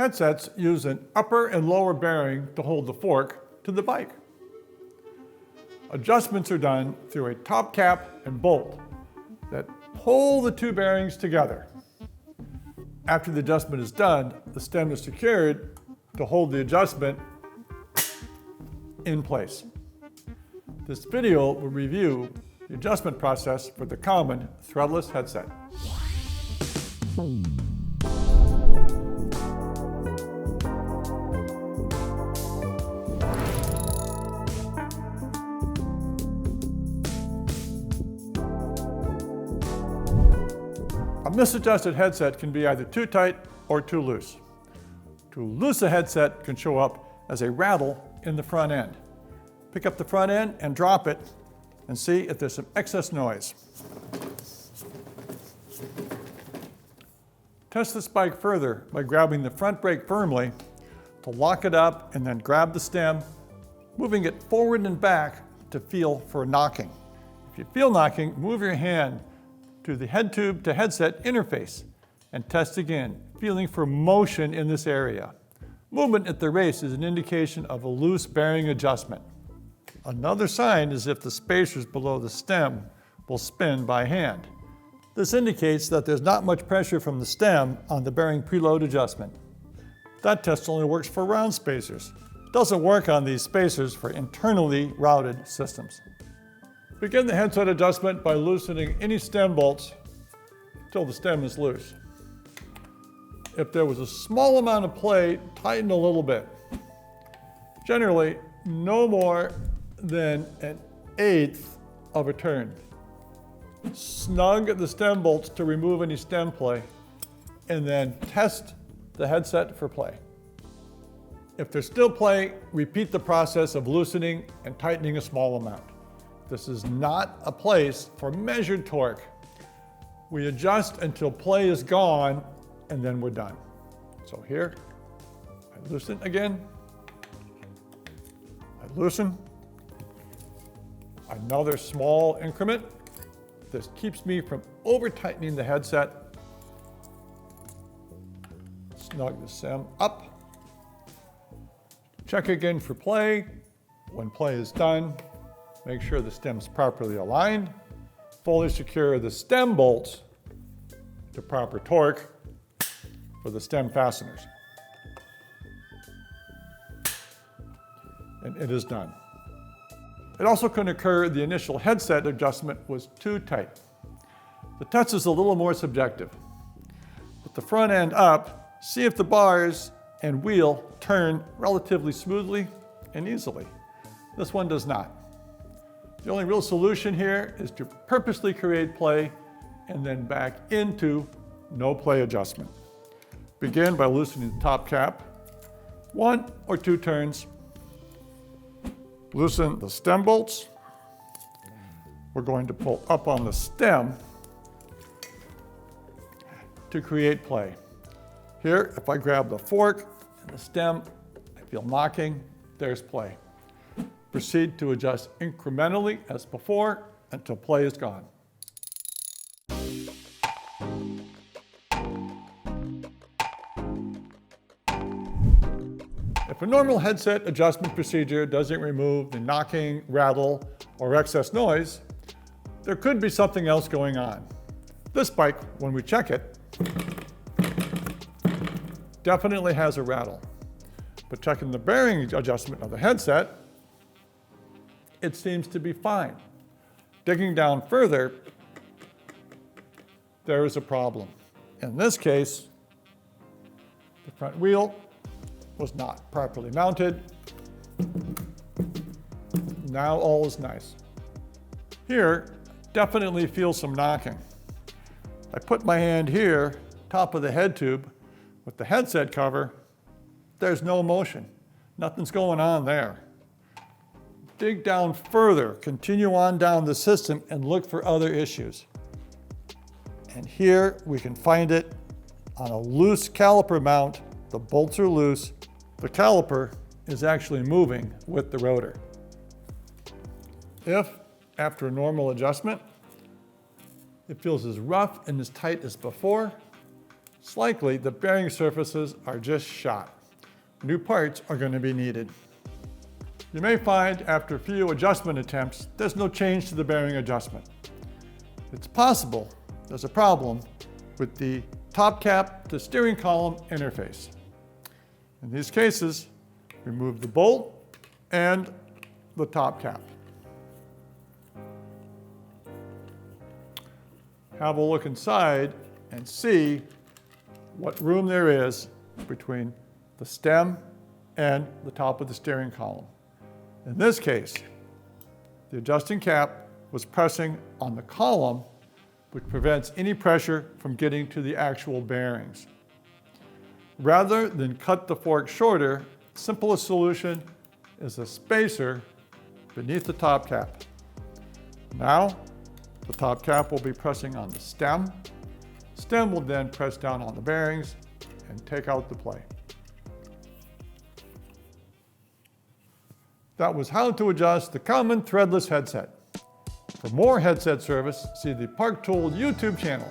Headsets use an upper and lower bearing to hold the fork to the bike. Adjustments are done through a top cap and bolt that pull the two bearings together. After the adjustment is done, the stem is secured to hold the adjustment in place. This video will review the adjustment process for the common threadless headset. A misadjusted headset can be either too tight or too loose. Too loose a headset can show up as a rattle in the front end. Pick up the front end and drop it and see if there's some excess noise. Test this bike further by grabbing the front brake firmly to lock it up and then grab the stem, moving it forward and back to feel for knocking. If you feel knocking, move your hand to the head tube to headset interface and test again, feeling for motion in this area. Movement at the race is an indication of a loose bearing adjustment. Another sign is if the spacers below the stem will spin by hand. This indicates that there's not much pressure from the stem on the bearing preload adjustment. That test only works for round spacers. It doesn't work on these spacers for internally routed systems. Begin the headset adjustment by loosening any stem bolts until the stem is loose. If there was a small amount of play, tighten a little bit. Generally, no more than 1/8 of a turn. Snug the stem bolts to remove any stem play, and then test the headset for play. If there's still play, repeat the process of loosening and tightening a small amount. This is not a place for measured torque. We adjust until play is gone, and then we're done. So here, I loosen again. I loosen. Another small increment. This keeps me from over-tightening the headset. Snug the stem up. Check again for play. When play is done, make sure the stem's properly aligned. Fully secure the stem bolts to proper torque for the stem fasteners. And it is done. It also can occur the initial headset adjustment was too tight. The test is a little more subjective. With the front end up, see if the bars and wheel turn relatively smoothly and easily. This one does not. The only real solution here is to purposely create play and then back into no play adjustment. Begin by loosening the top cap, 1 or 2 turns. Loosen the stem bolts. We're going to pull up on the stem to create play. Here, if I grab the fork and the stem, I feel knocking, there's play. Proceed to adjust incrementally as before until play is gone. If a normal headset adjustment procedure doesn't remove the knocking, rattle, or excess noise, there could be something else going on. This bike, when we check it, definitely has a rattle. But checking the bearing adjustment of the headset, it seems to be fine. Digging down further, there is a problem. In this case, the front wheel was not properly mounted. Now all is nice. Here, definitely feel some knocking. I put my hand here, top of the head tube, with the headset cover, there's no motion. Nothing's going on there. Dig down further, continue on down the system and look for other issues. And here we can find it on a loose caliper mount. The bolts are loose. The caliper is actually moving with the rotor. If, after a normal adjustment, it feels as rough and as tight as before, It's likely the bearing surfaces are just shot. New parts are going to be needed. You may find after a few adjustment attempts, there's no change to the bearing adjustment. It's possible there's a problem with the top cap to steering column interface. In these cases, remove the bolt and the top cap. Have a look inside and see what room there is between the stem and the top of the steering column. In this case, the adjusting cap was pressing on the column, which prevents any pressure from getting to the actual bearings. Rather than cut the fork shorter, the simplest solution is a spacer beneath the top cap. Now, the top cap will be pressing on the stem. The stem will then press down on the bearings and take out the play. That was how to adjust the common threadless headset. For more headset service, see the Park Tool YouTube channel.